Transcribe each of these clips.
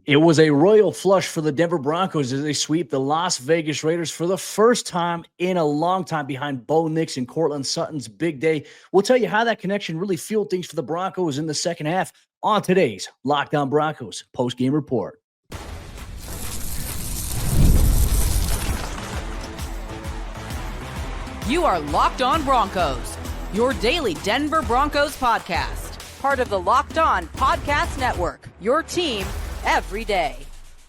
It was a royal flush for the Denver Broncos as they sweep the Las Vegas Raiders for the first time in a long time behind Bo Nix and Courtland Sutton's big day. We'll tell you how that connection really fueled things for the Broncos in the second half on today's Locked On Broncos post-game report. You are Locked On Broncos, your daily Denver Broncos podcast. Part of the Locked On Podcast Network, your team every day.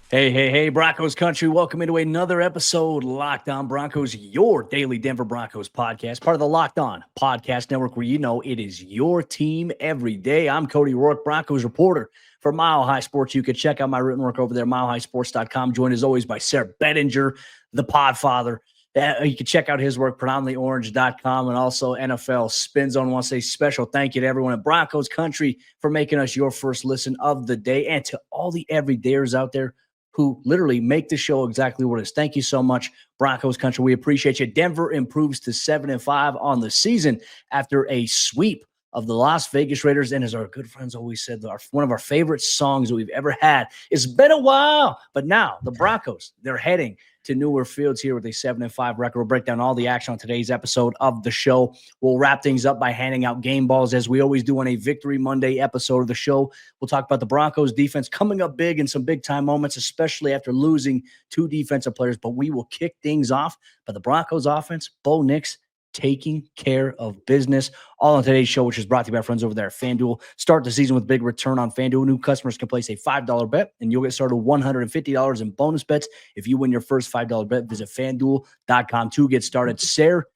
Hey, Broncos Country. Welcome into another episode, Locked On Broncos, your daily Denver Broncos podcast, part of the Locked On Podcast Network, where you know it is your team every day. I'm Cody Roark, Broncos reporter for Mile High Sports. You can check out my written work over there, milehighsports.com. Joined as always by Sayre Bedinger, the Podfather. You can check out his work, predominantlyorange.com, and also NFL Spin Zone. I want to say special thank you to everyone at Broncos Country for making us your first listen of the day, and to all the everydayers out there who literally make the show exactly what it is. Thank you so much, Broncos Country. We appreciate you. Denver improves to 7-5 on the season after a sweep of the Las Vegas Raiders. And as our good friends always said, one of our favorite songs that we've ever had. It's been a while, but now the Broncos, they're heading to newer fields here with a 7-5 record. We'll break down all the action on today's episode of the show. We'll wrap things up by handing out game balls, as we always do on a Victory Monday episode of the show. We'll talk about the Broncos defense coming up big in some big-time moments, especially after losing two defensive players. But we will kick things off by the Broncos offense. Bo Nix taking care of business. All on today's show, which is brought to you by our friends over there at FanDuel. Start the season with big return on FanDuel. New customers can place a $5 bet, and you'll get started with $150 in bonus bets if you win your first $5 bet. Visit FanDuel.com to get started. Sayre,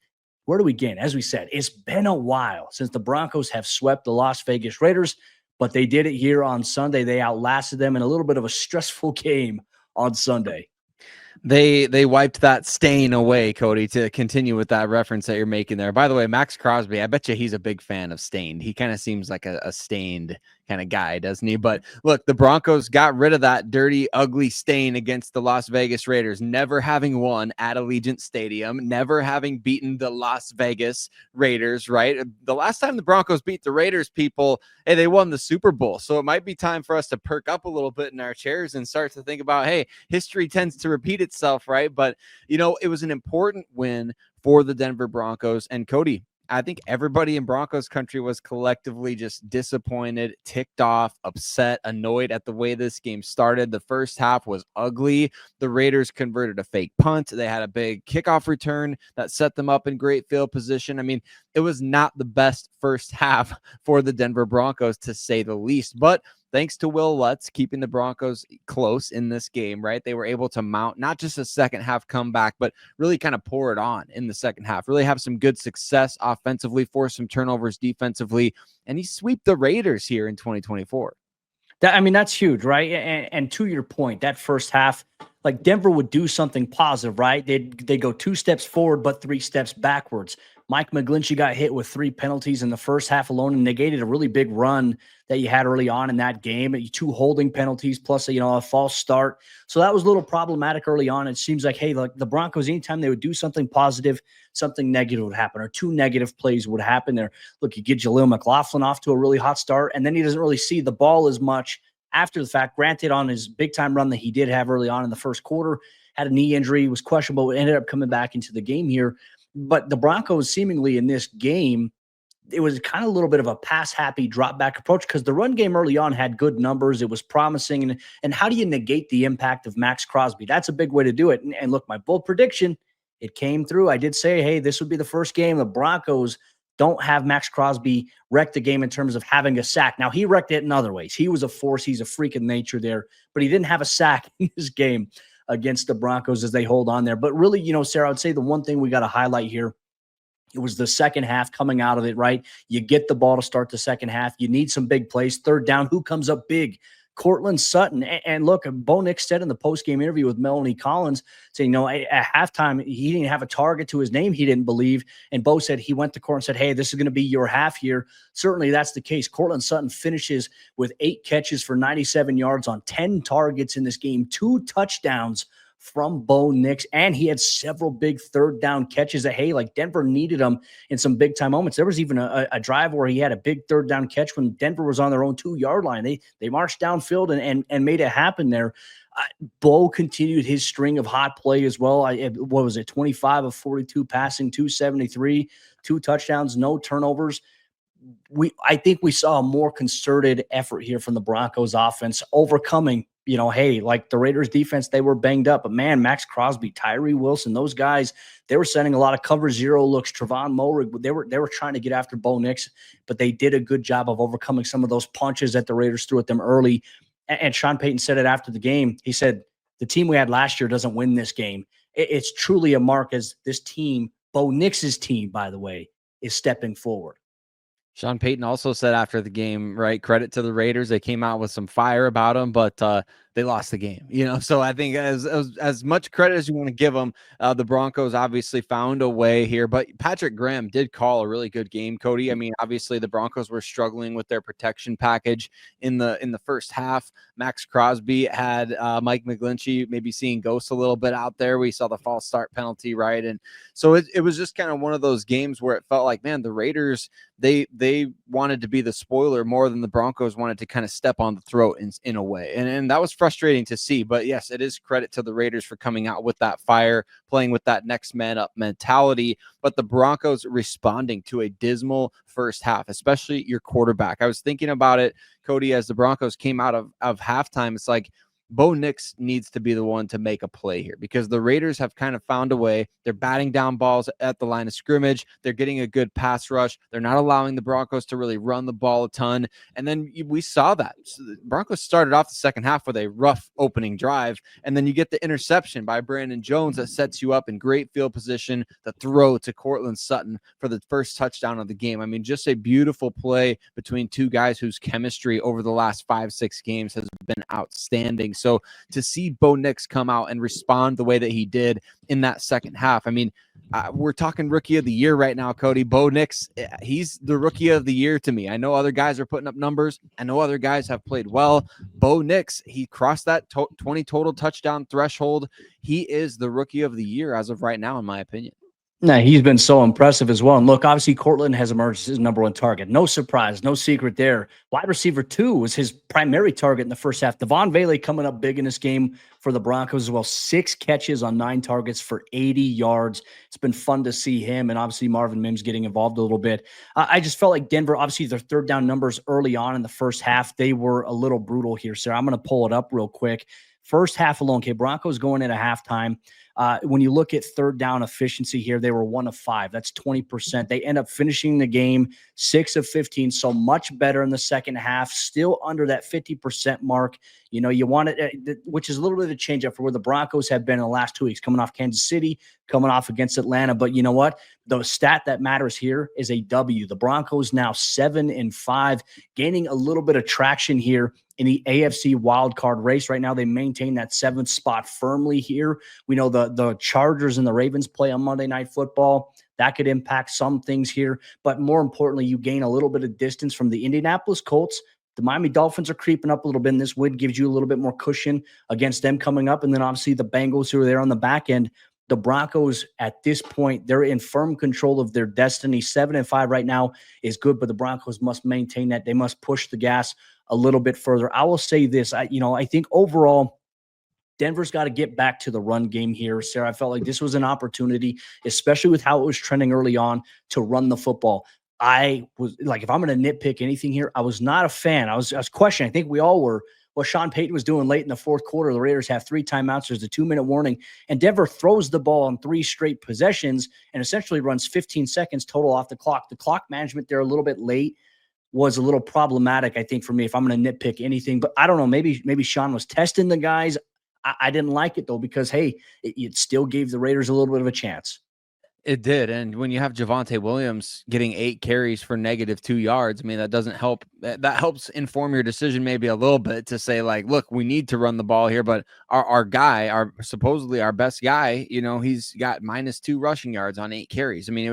where do we begin? As we said, it's been a while since the Broncos have swept the Las Vegas Raiders, but they did it here on Sunday. They outlasted them in a little bit of a stressful game on Sunday. They wiped that stain away, Cody, to continue with that reference that you're making there. By the way, Max Crosby, I bet you he's a big fan of Stained. He kind of seems like a Stained kind of guy, doesn't he? But look, the Broncos got rid of that dirty, ugly stain against the Las Vegas Raiders, never having won at Allegiant Stadium, never having beaten the Las Vegas Raiders, right? The last time the Broncos beat the Raiders, people, hey, they won the Super Bowl. So it might be time for us to perk up a little bit in our chairs and start to think about, hey, history tends to repeat itself, right? But, you know, it was an important win for the Denver Broncos. And Cody, I think everybody in Broncos country was collectively just disappointed, ticked off, upset, annoyed at the way this game started. The first half was ugly. The Raiders converted a fake punt. They had a big kickoff return that set them up in great field position. I mean, it was not the best first half for the Denver Broncos, to say the least. But thanks to Will Lutz keeping the Broncos close in this game, right? They were able to mount not just a second half comeback, but really kind of pour it on in the second half, really have some good success offensively, force some turnovers defensively, and he swept the Raiders here in 2024. That's huge, right? And to your point, that first half, like Denver would do something positive, right? They'd go 2 steps forward, but 3 steps backwards. Mike McGlinchey got hit with 3 penalties in the first half alone and negated a really big run that you had early on in that game. 2 holding penalties plus a false start. So that was a little problematic early on. It seems like, hey, like the Broncos, anytime they would do something positive, something negative would happen, or 2 negative plays would happen there. Look, you get Jaleel McLaughlin off to a really hot start, and then he doesn't really see the ball as much after the fact. Granted, on his big-time run that he did have early on in the first quarter, had a knee injury, was questionable, ended up coming back into the game here. But the Broncos seemingly in this game, it was kind of a little bit of a pass-happy drop-back approach because the run game early on had good numbers. It was promising. And how do you negate the impact of Max Crosby? That's a big way to do it. And look, my bold prediction, it came through. I did say, hey, this would be the first game the Broncos don't have Max Crosby wreck the game in terms of having a sack. Now, he wrecked it in other ways. He was a force. He's a freak of nature there. But he didn't have a sack in this game against the Broncos as they hold on there. But really, Sayre, I would say the one thing we got to highlight here, it was the second half coming out of it, right? You get the ball to start the second half. You need some big plays. Third down, who comes up big? Courtland Sutton. And look, Bo Nix said in the post-game interview with Melanie Collins, saying, at halftime, he didn't have a target to his name he didn't believe. And Bo said he went to court and said, hey, this is going to be your half here. Certainly that's the case. Courtland Sutton finishes with 8 catches for 97 yards on 10 targets in this game, 2 touchdowns from Bo Nix, and he had several big third down catches that, hey, like Denver needed him in some big time moments. There was even a drive where he had a big third down catch when Denver was on their own 2-yard line. They marched downfield and made it happen there. Bo continued his string of hot play as well. What was it? 25 of 42 passing, 273, 2 touchdowns, no turnovers. I think we saw a more concerted effort here from the Broncos offense, overcoming, hey, like the Raiders defense, they were banged up, but man, Max Crosby, Tyree Wilson, those guys, they were sending a lot of cover zero looks. Trevon Moehrig, they were trying to get after Bo Nix, but they did a good job of overcoming some of those punches that the Raiders threw at them early. And Sean Payton said it after the game. He said, the team we had last year doesn't win this game. It's truly a mark as this team, Bo Nix's team, by the way, is stepping forward. Sean Payton also said after the game, right, credit to the Raiders. They came out with some fire about them, but they lost the game, So I think as much credit as you want to give them, the Broncos obviously found a way here. But Patrick Graham did call a really good game, Cody. I mean, obviously the Broncos were struggling with their protection package in the first half. Max Crosby had Mike McGlinchey maybe seeing ghosts a little bit out there. We saw the false start penalty, right? And so it was just kind of one of those games where it felt like, man, the Raiders, they wanted to be the spoiler more than the Broncos wanted to kind of step on the throat in a way. And that was frustrating to see. But yes, it is credit to the Raiders for coming out with that fire, playing with that next man up mentality. But the Broncos responding to a dismal first half, especially your quarterback. I was thinking about it, Cody, as the Broncos came out of halftime. It's like, Bo Nix needs to be the one to make a play here because the Raiders have kind of found a way. They're batting down balls at the line of scrimmage. They're getting a good pass rush. They're not allowing the Broncos to really run the ball a ton. And then we saw that. So the Broncos started off the second half with a rough opening drive, and then you get the interception by Brandon Jones that sets you up in great field position, the throw to Courtland Sutton for the first touchdown of the game. I mean, just a beautiful play between two guys whose chemistry over the last 5-6 games has been outstanding. So to see Bo Nix come out and respond the way that he did in that second half, I mean, we're talking rookie of the year right now, Cody. Bo Nix, he's the rookie of the year to me. I know other guys are putting up numbers. I know other guys have played well. Bo Nix, he crossed that 20 total touchdown threshold. He is the rookie of the year as of right now, in my opinion. No, he's been so impressive as well. And look, obviously, Courtland has emerged as his number one target. No surprise, no secret there. Wide receiver 2 was his primary target in the first half. Devon Vele coming up big in this game for the Broncos as well. 6 catches on 9 targets for 80 yards. It's been fun to see him. And obviously, Marvin Mims getting involved a little bit. I just felt like Denver, obviously, their third down numbers early on in the first half, they were a little brutal here. So I'm going to pull it up real quick. First half alone, okay, Broncos going into halftime. When you look at third down efficiency here, they were 1 of 5. That's 20%. They end up finishing the game 6 of 15, so much better in the second half, still under that 50% mark. You want it, which is a little bit of a change up for where the Broncos have been in the last 2 weeks, coming off Kansas City, coming off against Atlanta. But you know what? The stat that matters here is a W. The Broncos now 7-5, gaining a little bit of traction here in the AFC wildcard race. Right now, they maintain that 7th spot firmly here. We know the Chargers and the Ravens play on Monday Night Football. That could impact some things here. But more importantly, you gain a little bit of distance from the Indianapolis Colts. The Miami Dolphins are creeping up a little bit, and this win gives you a little bit more cushion against them coming up. And then obviously the Bengals who are there on the back end. The Broncos at this point, they're in firm control of their destiny. 7-5 right now is good, but the Broncos must maintain that. They must push the gas a little bit further. I will say this, I think overall, Denver's got to get back to the run game here, Sarah. I felt like this was an opportunity, especially with how it was trending early on, to run the football. I was like, if I'm going to nitpick anything here, I was not a fan. I was questioning. I think we all were. What Sean Payton was doing late in the fourth quarter. The Raiders have 3 timeouts. There's a 2-minute warning, and Denver throws the ball on 3 straight possessions and essentially runs 15 seconds total off the clock. The clock management there a little bit late was a little problematic, I think, for me, if I'm going to nitpick anything. But I don't know. Maybe Sean was testing the guys. I didn't like it, though, because, hey, it still gave the Raiders a little bit of a chance. It did. And when you have Javonte Williams getting 8 carries for -2 yards, I mean, that doesn't help. That helps inform your decision maybe a little bit to say, like, look, we need to run the ball here. But our guy, supposedly our best guy, he's got -2 rushing yards on 8 carries. I mean, it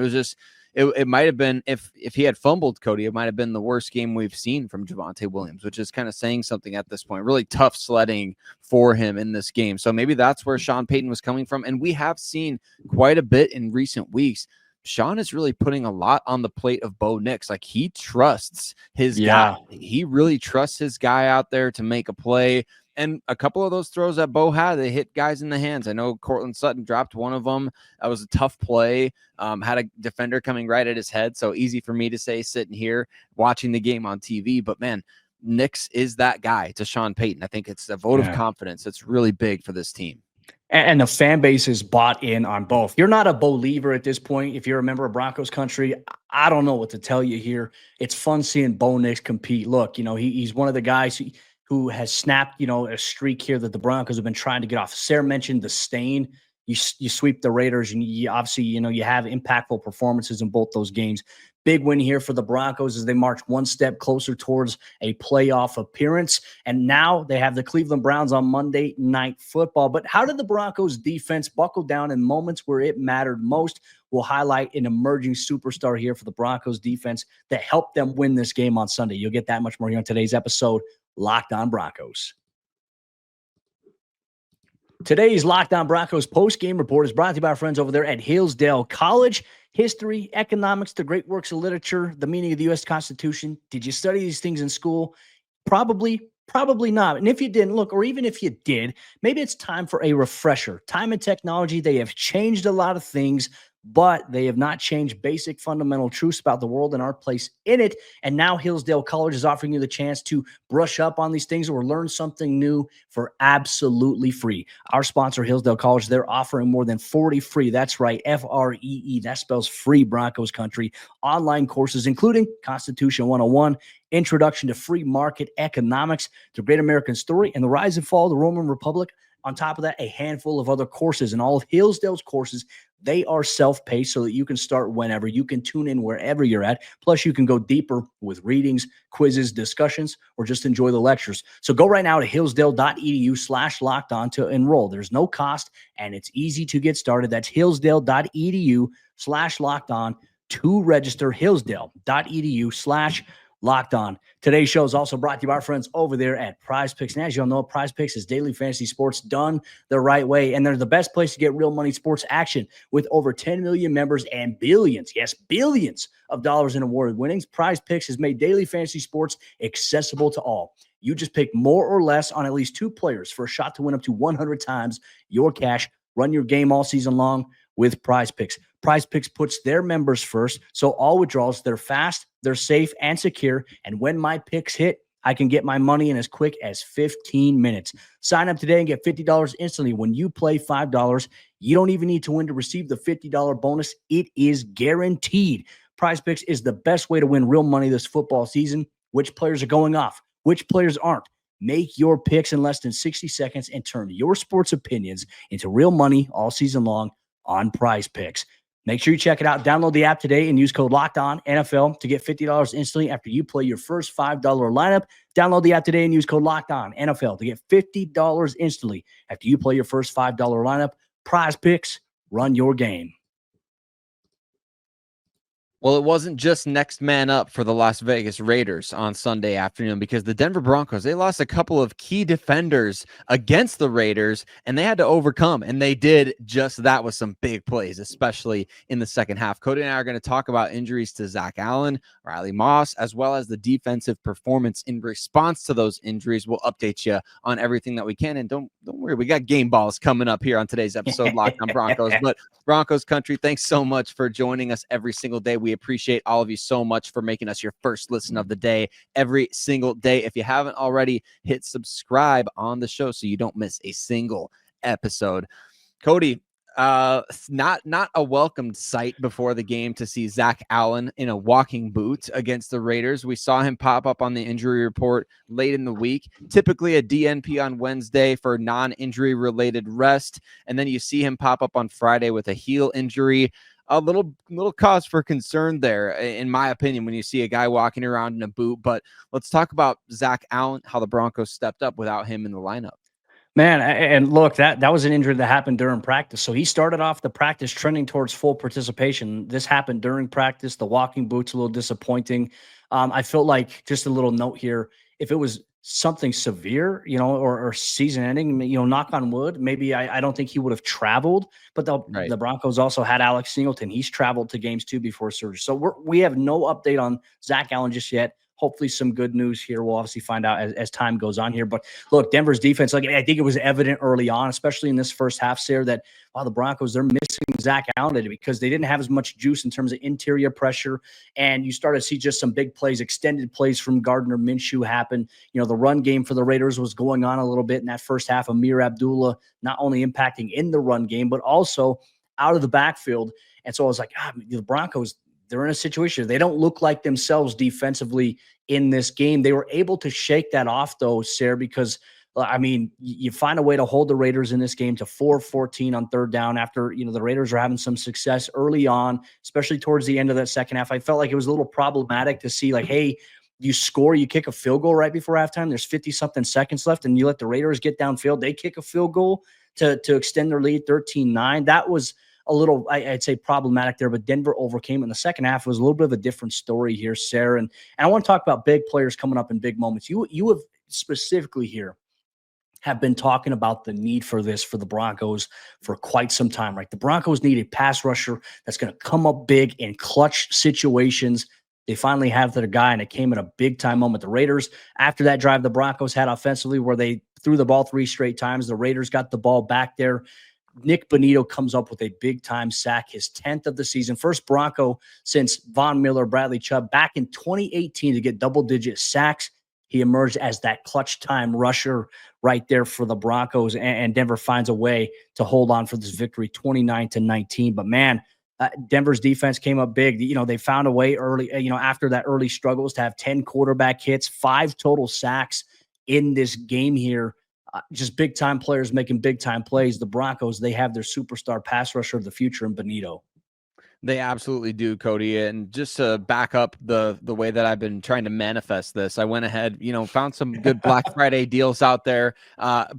it might have been, if he had fumbled, Cody, it might have been the worst game we've seen from Javonte Williams, which is kind of saying something at this point. Really tough sledding for him in this game. So maybe that's where Sean Payton was coming from. And we have seen quite a bit in recent weeks. Sean is really putting a lot on the plate of Bo Nix. Like, he trusts his guy. He really trusts his guy out there to make a play. And a couple of those throws that Bo had, they hit guys in the hands. I know Courtland Sutton dropped one of them. That was a tough play. Had a defender coming right at his head. So easy for me to say sitting here watching the game on TV. But man, Nix is that guy to Sean Payton. I think it's a vote of confidence. It's really big for this team. And the fan base is bought in on both. You're not a believer at this point. If you're a member of Broncos Country, I don't know what to tell you here. It's fun seeing Bo Nix compete. Look, he's one of the guys who has snapped, a streak here that the Broncos have been trying to get off. Sayre mentioned the stain. You sweep the Raiders, and you obviously, you have impactful performances in both those games. Big win here for the Broncos as they march one step closer towards a playoff appearance. And now they have the Cleveland Browns on Monday Night Football. But how did the Broncos defense buckle down in moments where it mattered most? We'll highlight an emerging superstar here for the Broncos defense that helped them win this game on Sunday. You'll get that much more here on today's episode, Locked On Broncos. Today's Locked On Broncos post-game report is brought to you by our friends over there at Hillsdale College. History, economics, the great works of literature, the meaning of the U.S. Constitution. Did you study these things in school? Probably not. And if you didn't, look, or even if you did, maybe it's time for a refresher. Time and technology, they have changed a lot of things, but they have not changed basic fundamental truths about the world and our place in it. And now Hillsdale College is offering you the chance to brush up on these things or learn something new for absolutely free. Our sponsor, Hillsdale College, they're offering more than 40 free. That's right, Free. That spells free Broncos Country online courses, including Constitution 101, Introduction to Free Market Economics, The Great American Story, and the Rise and Fall of the Roman Republic. On top of that, a handful of other courses. And all of Hillsdale's courses, they are self-paced so that you can start whenever. You can tune in wherever you're at. Plus, you can go deeper with readings, quizzes, discussions, or just enjoy the lectures. So go right now to hillsdale.edu/lockedon to enroll. There's no cost, and it's easy to get started. That's hillsdale.edu/lockedon to register. hillsdale.edu/lockedon. Today's show is also brought to you by our friends over there at Prize Picks. And as you all know, Prize Picks is daily fantasy sports done the right way. And they're the best place to get real money sports action with over 10 million members and billions, yes, billions of dollars in awarded winnings. Prize Picks has made daily fantasy sports accessible to all. You just pick more or less on at least two players for a shot to win up to 100 times your cash. Run your game all season long with Prize Picks. Prize Picks puts their members first, so all withdrawals, they're fast, they're safe, and secure. And when my picks hit, I can get my money in as quick as 15 minutes. Sign up today and get $50 instantly when you play $5. You don't even need to win to receive the $50 bonus. It is guaranteed. Prize Picks is the best way to win real money this football season. Which players are going off? Which players aren't? Make your picks in less than 60 seconds and turn your sports opinions into real money all season long on Prize Picks. Make sure you check it out. Download the app today and use code LOCKEDONNFL to get $50 instantly after you play your first $5 lineup. Download the app today and use code LOCKEDONNFL to get $50 instantly after you play your first $5 lineup. Prize Picks, run your game. Well, it wasn't just next man up for the Las Vegas Raiders on Sunday afternoon, because the Denver Broncos, they lost a couple of key defenders against the Raiders, and they had to overcome, and they did just that with some big plays, especially in the second half. Cody and I are going to talk about injuries to Zach Allen, Riley Moss, as well as the defensive performance in response to those injuries. We'll update you on everything that we can, and don't worry, we got game balls coming up here on today's episode, Locked On Broncos. But Broncos Country, thanks so much for joining us every single day. We appreciate all of you so much for making us your first listen of the day every single day. If you haven't already, hit subscribe on the show so you don't miss a single episode. Cody, not a welcomed sight before the game to see Zach Allen in a walking boot against the Raiders. We saw him pop up on the injury report late in the week, typically a DNP on Wednesday for non-injury related rest. And then you see him pop up on Friday with a heel injury. A little cause for concern there, in my opinion, when you see a guy walking around in a boot. But let's talk about Zach Allen, how the Broncos stepped up without him in the lineup. Man, and look, that was an injury that happened during practice. So he started off the practice trending towards full participation. This happened during practice. The walking boot's a little disappointing. I felt like, just a little note here, if it was something severe, or season ending, knock on wood, maybe I don't think he would have traveled. But Right. the Broncos also had Alex Singleton. He's traveled to games too before surgery. So we have no update on Zach Allen just yet. Hopefully some good news here. We'll obviously find out as time goes on here. But look, Denver's defense, like, I think it was evident early on, especially in this first half, Sayre, that the Broncos, they're missing Zach Allen today because they didn't have as much juice in terms of interior pressure. And you started to see just some big plays, extended plays from Gardner Minshew happen. The run game for the Raiders was going on a little bit in that first half. Amir Abdullah not only impacting in the run game, but also out of the backfield. And so I was like, the Broncos, they're in a situation. They don't look like themselves defensively in this game. They were able to shake that off, though, Sayre, because, you find a way to hold the Raiders in this game to 4-14 on third down after, the Raiders are having some success early on, especially towards the end of that second half. I felt like it was a little problematic to see, like, hey, you score, you kick a field goal right before halftime. There's 50-something seconds left, and you let the Raiders get downfield. They kick a field goal to extend their lead 13-9. That was a little, I'd say, problematic there, but Denver overcame in the second half. It was a little bit of a different story here, Sayre. And I want to talk about big players coming up in big moments. You have specifically here have been talking about the need for this for the Broncos for quite some time, right? The Broncos need a pass rusher that's going to come up big in clutch situations. They finally have their guy, and it came at a big-time moment. The Raiders, after that drive the Broncos had offensively where they threw the ball 3 straight times, the Raiders got the ball back there. Nik Bonitto comes up with a big-time sack, his 10th of the season. First Bronco since Von Miller, Bradley Chubb back in 2018 to get double-digit sacks. He emerged as that clutch-time rusher right there for the Broncos, and Denver finds a way to hold on for this victory, 29-19. But, man, Denver's defense came up big. They found a way early, after that early struggles, to have 10 quarterback hits, 5 total sacks in this game here. Just big-time players making big-time plays. The Broncos, they have their superstar pass rusher of the future in Bonitto. They absolutely do, Cody. And just to back up the way that I've been trying to manifest this, I went ahead, found some good Black Friday deals out there,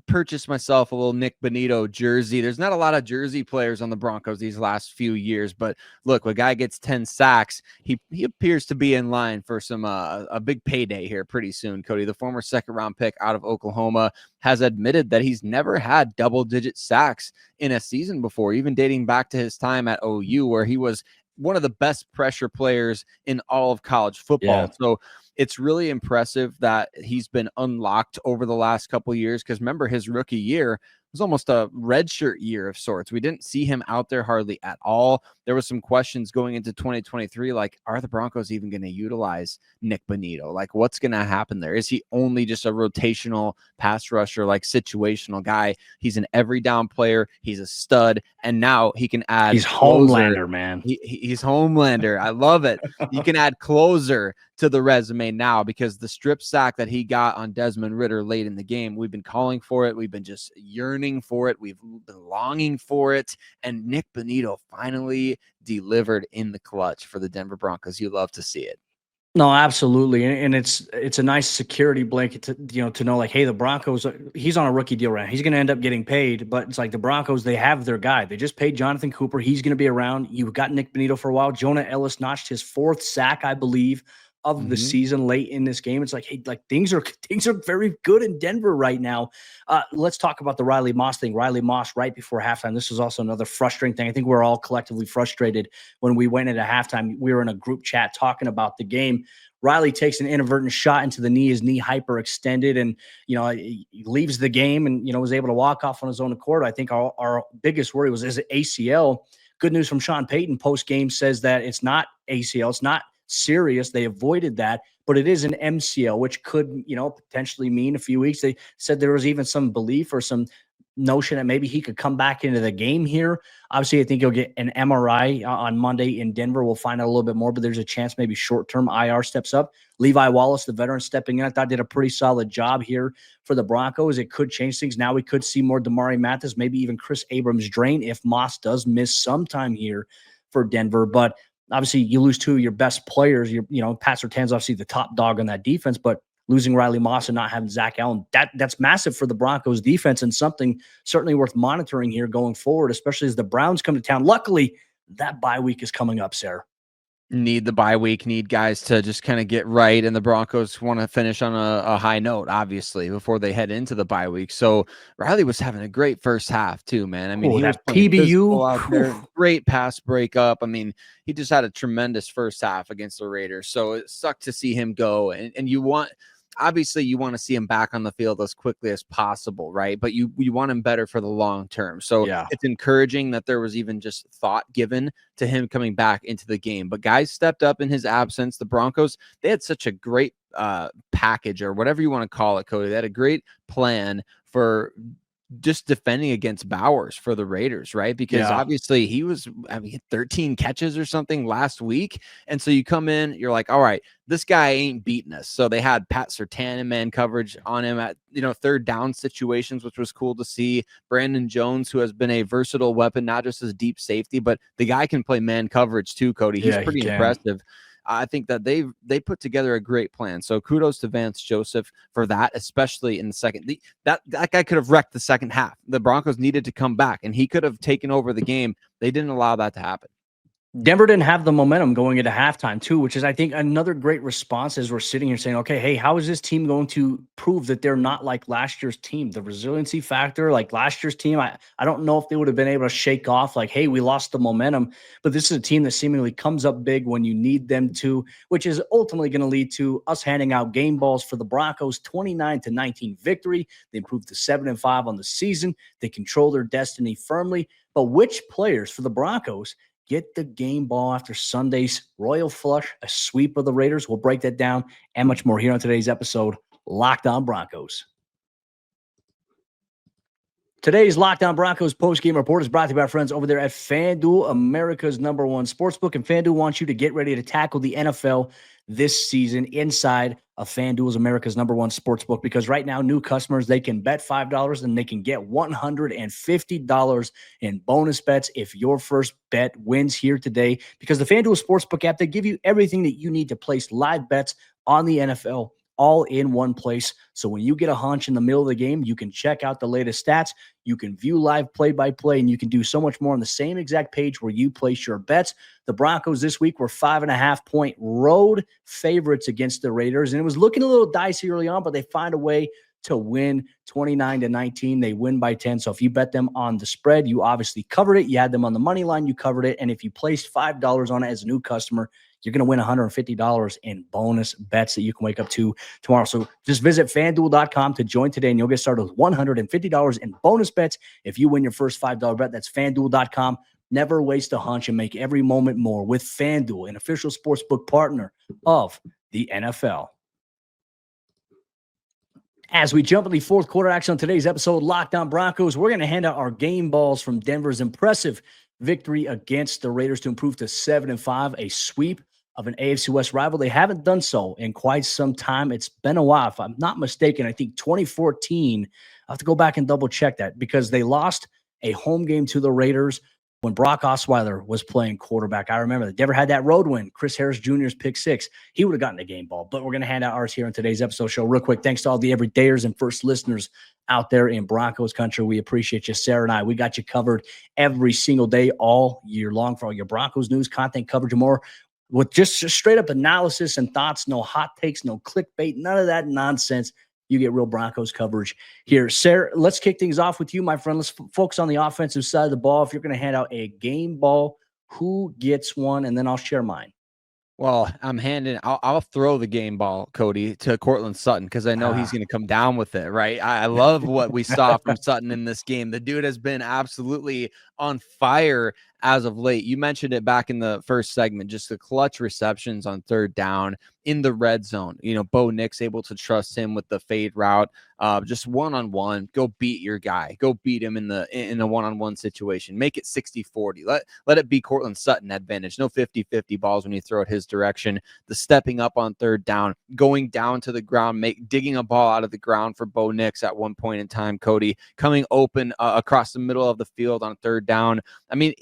purchased myself a little Nik Bonitto jersey. There's not a lot of jersey players on the Broncos these last few years, but look, when a guy gets 10 sacks, he appears to be in line for some a big payday here pretty soon. Cody, the former second-round pick out of Oklahoma, has admitted that he's never had double-digit sacks in a season before, even dating back to his time at OU, where he was one of the best pressure players in all of college football. Yeah. So it's really impressive that he's been unlocked over the last couple of years, because remember, his rookie year was almost a redshirt year of sorts. We didn't see him out there hardly at all. There was some questions going into 2023, like, are the Broncos even going to utilize Nik Bonitto? Like, what's going to happen there? Is he only just a rotational pass rusher, like situational guy? He's an every down player. He's a stud. And now he can add. He's Homelander, man. He's Homelander. I love it. You can add closer to the resume now, because the strip sack that he got on Desmond Ridder late in the game, we've been calling for it. We've been just yearning for it. We've been longing for it. And Nik Bonitto finally delivered in the clutch for the Denver Broncos. You love to see it. No, absolutely. And it's a nice security blanket to know, like, hey, the Broncos, he's on a rookie deal right now. He's going to end up getting paid, but it's like the Broncos, they have their guy. They just paid Jonathan Cooper. He's going to be around. You've got Nik Bonitto for a while. Jonah Ellis notched his 4th sack, I believe, of the season late in this game. It's like, hey, like, things are very good in Denver right now. Let's talk about the Riley Moss thing. Riley Moss right before halftime. This was also another frustrating thing. I think we're all collectively frustrated when we went into halftime. We were in a group chat talking about the game. Riley takes an inadvertent shot into the knee, his knee hyperextended, and, he leaves the game and, was able to walk off on his own accord. I think our biggest worry was, is it ACL? Good news from Sean Payton post-game says that it's not ACL. It's not serious. They avoided that, but it is an MCL, which could, potentially mean a few weeks. They said there was even some belief or some notion that maybe he could come back into the game here. Obviously, I think he'll get an MRI on Monday in Denver. We'll find out a little bit more, but there's a chance maybe short-term IR steps up. Levi Wallace, the veteran, stepping in, I thought did a pretty solid job here for the Broncos. It could change things. Now we could see more Damari Mathis, maybe even Chris Abrams drain if Moss does miss some time here for Denver. But obviously, you lose 2 of your best players. Pat Surtain's obviously the top dog on that defense, but losing Riley Moss and not having Zach Allen, that's massive for the Broncos defense and something certainly worth monitoring here going forward, especially as the Browns come to town. Luckily, that bye week is coming up, Sayre. Need the bye week, need guys to just kind of get right, and the Broncos want to finish on a high note, obviously, before they head into the bye week. So Riley was having a great first half too, man. I mean, he was that playing physical PBU out there, great pass breakup. I mean, he just had a tremendous first half against the Raiders. So it sucked to see him go, and you want. Obviously, you want to see him back on the field as quickly as possible, right? But you want him better for the long term. So yeah, it's encouraging that there was even just thought given to him coming back into the game. But guys stepped up in his absence. The Broncos, they had such a great package, or whatever you want to call it, Cody. They had a great plan for just defending against Bowers for the Raiders, right? Because obviously he was, 13 catches or something last week. And so you come in, you're like, all right, this guy ain't beating us. So they had Pat Surtain in man coverage on him at, third down situations, which was cool to see. Brandon Jones, who has been a versatile weapon, not just as deep safety, but the guy can play man coverage too, Cody. He's pretty impressive. I think that they put together a great plan. So kudos to Vance Joseph for that, especially in the second. That guy could have wrecked the second half. The Broncos needed to come back, and he could have taken over the game. They didn't allow that to happen. Denver didn't have the momentum going into halftime too, which is, I think, another great response as we're sitting here saying, okay, hey, how is this team going to prove that they're not like last year's team? The resiliency factor, like last year's team, I don't know if they would have been able to shake off like, hey, we lost the momentum, but this is a team that seemingly comes up big when you need them to, which is ultimately going to lead to us handing out game balls for the Broncos, 29-19 victory. They improved to 7-5 on the season. They control their destiny firmly. But which players for the Broncos get the game ball after Sunday's royal flush, a sweep of the Raiders? We'll break that down and much more here on today's episode, Locked On Broncos. Today's Locked On Broncos post-game report is brought to you by our friends over there at FanDuel, America's #1 sportsbook. And FanDuel wants you to get ready to tackle the NFL this season inside of FanDuel's America's #1 sportsbook, because right now new customers, they can bet $5 and they can get $150 in bonus bets if your first bet wins here today, because the FanDuel Sportsbook app, they give you everything that you need to place live bets on the NFL all in one place. So when you get a hunch in the middle of the game, you can check out the latest stats, you can view live play-by-play, and you can do so much more on the same exact page where you place your bets. The Broncos this week were 5.5-point road favorites against the Raiders, and it was looking a little dicey early on, but they find a way to win 29-19. They win by 10. So if you bet them on the spread, you obviously covered it. You had them on the money line, you covered it. And if you placed $5 on it as a new customer, you're going to win $150 in bonus bets that you can wake up to tomorrow. So just visit FanDuel.com to join today, and you'll get started with $150 in bonus bets if you win your first $5 bet. That's FanDuel.com. Never waste a hunch and make every moment more with FanDuel, an official sportsbook partner of the NFL. As we jump into the fourth quarter action on today's episode, Locked On Broncos, we're going to hand out our game balls from Denver's impressive victory against the Raiders to improve to 7-5, a sweep of an AFC West rival. They haven't done so in quite some time. It's been a while. If I'm not mistaken, I think 2014. I have to go back and double check that, because they lost a home game to the Raiders when Brock Osweiler was playing quarterback. I remember that. Denver had that road win. Chris Harris Jr.'s pick 6. He would have gotten a game ball, but we're going to hand out ours here on today's episode show. Real quick, thanks to all the everydayers and first listeners out there in Broncos country. We appreciate you. Sayre and I, we got you covered every single day, all year long, for all your Broncos news, content coverage, and more, with just straight up analysis and thoughts. No hot takes, no clickbait, none of that nonsense. You get real Broncos coverage here. Sayre, let's kick things off with you, my friend. Let's focus on the offensive side of the ball. If you're going to hand out a game ball, who gets one? And then I'll share mine. Well, I'll throw the game ball, Cody, to Courtland Sutton, because I know he's going to come down with it, right? I love what we saw from Sutton in this game. The dude has been absolutely on fire as of late. You mentioned it back in the first segment, just the clutch receptions on third down in the red zone. Bo Nix able to trust him with the fade route, just one-on-one. Go beat your guy. Go beat him in a one-on-one situation. Make it 60-40. Let it be Courtland Sutton advantage. No 50-50 balls when you throw it his direction. The stepping up on third down, going down to the ground, digging a ball out of the ground for Bo Nix at one point in time, Cody, coming open across the middle of the field on third down. I mean,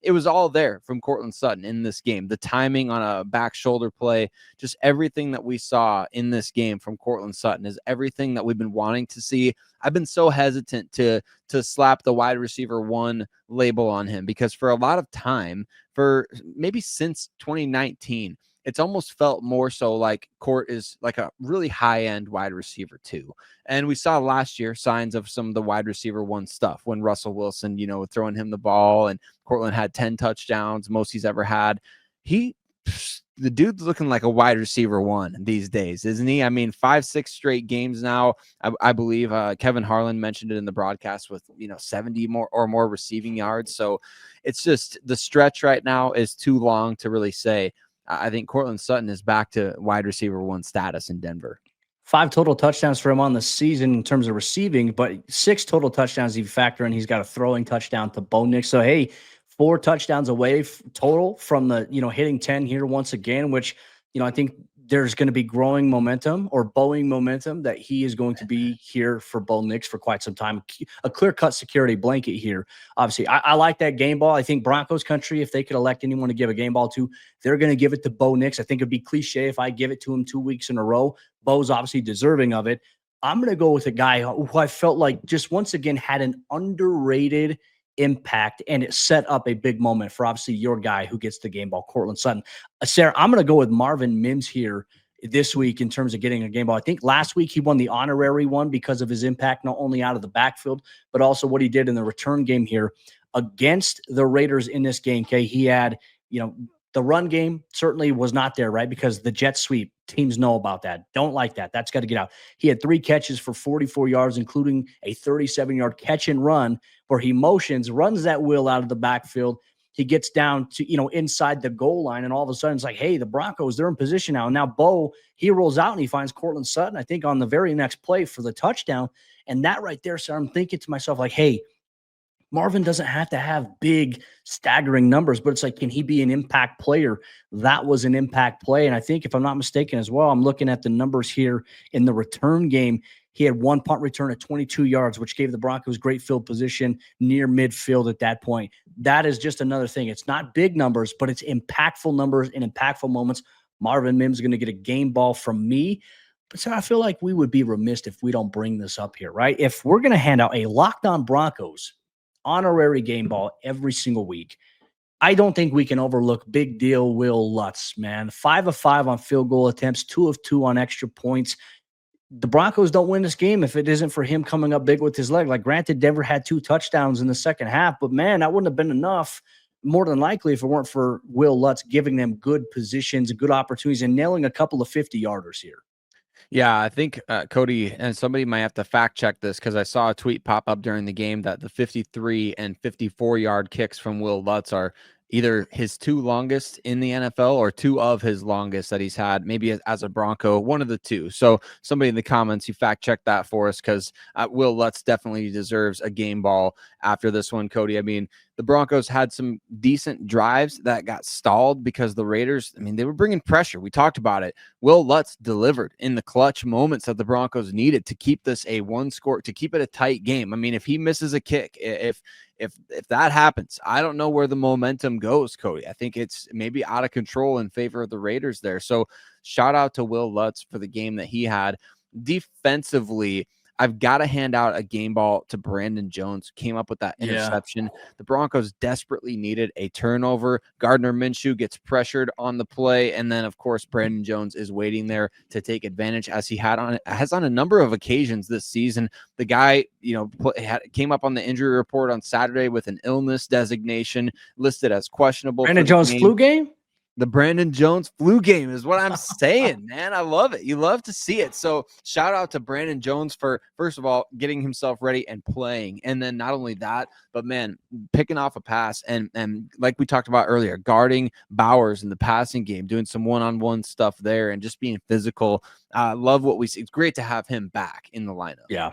it was all there from Courtland Sutton in this game. The timing on a back shoulder play, just everything that we saw in this game from Courtland Sutton is everything that we've been wanting to see. I've been so hesitant to slap the wide receiver one label on him because for a lot of time, for maybe since 2019, it's almost felt more so like Court is like a really high-end wide receiver too. And we saw last year signs of some of the wide receiver one stuff when Russell Wilson, throwing him the ball, and Courtland had 10 touchdowns, most he's ever had. The dude's looking like a wide receiver one these days, isn't he? I mean, 5-6 straight games now. I believe Kevin Harlan mentioned it in the broadcast with 70 more receiving yards. So it's just the stretch right now is too long to really say. I think Courtland Sutton is back to wide receiver one status in Denver. 5 total touchdowns for him on the season in terms of receiving, but 6 total touchdowns if you factor in he's got a throwing touchdown to Bo Nix. So, hey, 4 touchdowns away total from the, hitting 10 here once again, which, I think there's going to be growing momentum or Boeing momentum that he is going to be here for Bo Nix for quite some time. A clear-cut security blanket here. Obviously, I like that game ball. I think Broncos Country, if they could elect anyone to give a game ball to, they're going to give it to Bo Nix. I think it'd be cliche if I give it to him 2 weeks in a row. Bo's obviously deserving of it. I'm going to go with a guy who I felt like just once again had an underrated impact, and it set up a big moment for obviously your guy who gets the game ball, Courtland Sutton. Sayre, I'm going to go with Marvin Mims here this week in terms of getting a game ball. I think last week he won the honorary one because of his impact, not only out of the backfield, but also what he did in the return game here against the Raiders in this game. Okay, he had, the run game certainly was not there, right? Because the jet sweep, teams know about that. Don't like that. That's got to get out. He had 3 catches for 44 yards, including a 37-yard catch and run where he motions, runs that wheel out of the backfield. He gets down to, inside the goal line, and all of a sudden it's like, hey, the Broncos, they're in position now. And now Bo, he rolls out and he finds Courtland Sutton, I think, on the very next play for the touchdown. And that right there, so I'm thinking to myself, like, hey, Marvin doesn't have to have big, staggering numbers, but it's like, can he be an impact player? That was an impact play. And I think, if I'm not mistaken as well, I'm looking at the numbers here in the return game. He had 1 punt return at 22 yards, which gave the Broncos great field position near midfield at that point. That is just another thing. It's not big numbers, but it's impactful numbers in impactful moments. Marvin Mims is going to get a game ball from me. But so I feel like we would be remiss if we don't bring this up here, right? If we're going to hand out a Locked On Broncos honorary game ball every single week, I don't think we can overlook big deal Will Lutz, man. 5 of 5 on field goal attempts, 2 of 2 on extra points. The Broncos don't win this game if it isn't for him coming up big with his leg. Like, granted, Denver had 2 touchdowns in the second half, but man, that wouldn't have been enough, more than likely, if it weren't for Will Lutz giving them good positions, good opportunities, and nailing a couple of 50-yarders here. Yeah, I think Cody, and somebody might have to fact check this because I saw a tweet pop up during the game that the 53 and 54-yard kicks from Will Lutz are either his 2 longest in the NFL or 2 of his longest that he's had, maybe as a Bronco, one of the 2. So somebody in the comments, you fact check that for us, because Will Lutz definitely deserves a game ball after this one, Cody. I mean, the Broncos had some decent drives that got stalled because the Raiders, they were bringing pressure. We talked about it. Will Lutz delivered in the clutch moments that the Broncos needed to keep this a 1-score, to keep it a tight game. If he misses a kick, if that happens, I don't know where the momentum goes, Cody. I think it's maybe out of control in favor of the Raiders there. So shout out to Will Lutz for the game that he had. Defensively, I've got to hand out a game ball to Brandon Jones. Came up with that interception. Yeah. The Broncos desperately needed a turnover. Gardner Minshew gets pressured on the play, and then, of course, Brandon Jones is waiting there to take advantage, as he has on a number of occasions this season. The guy, came up on the injury report on Saturday with an illness designation, listed as questionable. Brandon Jones flu game? The Brandon Jones flu game is what I'm saying, man. I love it. You love to see it. So shout out to Brandon Jones for, first of all, getting himself ready and playing. And then not only that, but man, picking off a pass and like we talked about earlier, guarding Bowers in the passing game, doing some one-on-one stuff there and just being physical. Love what we see. It's great to have him back in the lineup. Yeah.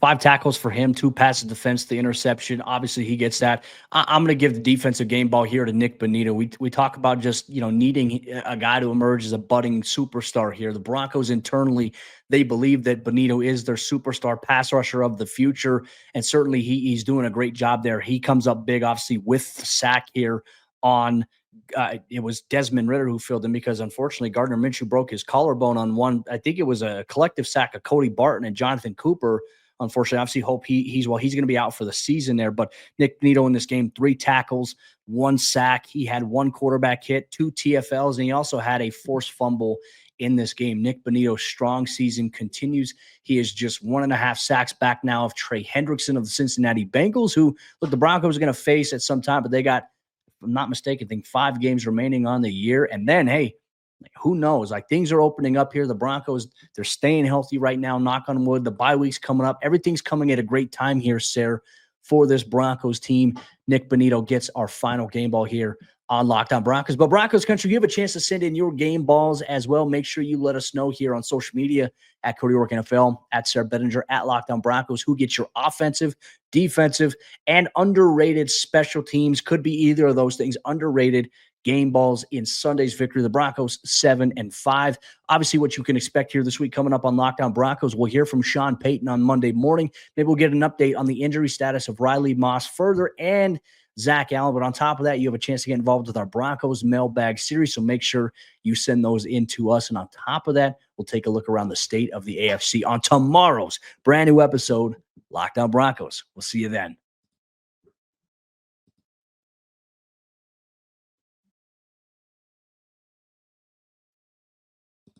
5 tackles for him, 2 passes defense, the interception. Obviously, he gets that. I'm going to give the defensive game ball here to Nik Bonitto. We talk about just, needing a guy to emerge as a budding superstar here. The Broncos internally, they believe that Bonitto is their superstar pass rusher of the future, and certainly he's doing a great job there. He comes up big, obviously, with the sack here on it was Desmond Ridder who filled in because unfortunately Gardner Minshew broke his collarbone on one. I think it was a collective sack of Cody Barton and Jonathan Cooper. Unfortunately, obviously hope he's going to be out for the season there. But Nik Bonitto in this game, 3 tackles, 1 sack. He had 1 quarterback hit, 2 TFLs, and he also had a forced fumble in this game. Nik Bonitto's strong season continues. He is just 1.5 sacks back now of Trey Hendrickson of the Cincinnati Bengals, who, look, the Broncos are going to face at some time, but they got, if I'm not mistaken, I think 5 games remaining on the year. And then, hey, who knows? Like, things are opening up here. The Broncos, they're staying healthy right now, knock on wood. The bye week's coming up. Everything's coming at a great time here, Sayre, for this Broncos team. Nik Bonitto gets our final game ball here on Locked On Broncos. But Broncos Country, you have a chance to send in your game balls as well. Make sure you let us know here on social media at Cody Roark NFL, at Sayre Bedinger, at Locked On Broncos, who gets your offensive, defensive, and underrated special teams. Could be either of those things. Underrated game balls in Sunday's victory. The Broncos 7-5. Obviously, what you can expect here this week coming up on Locked On Broncos. We'll hear from Sean Payton on Monday morning. Maybe we'll get an update on the injury status of Riley Moss further and Zach Allen. But on top of that, you have a chance to get involved with our Broncos mailbag series. So make sure you send those in to us. And on top of that, we'll take a look around the state of the AFC on tomorrow's brand new episode, Locked On Broncos. We'll see you then.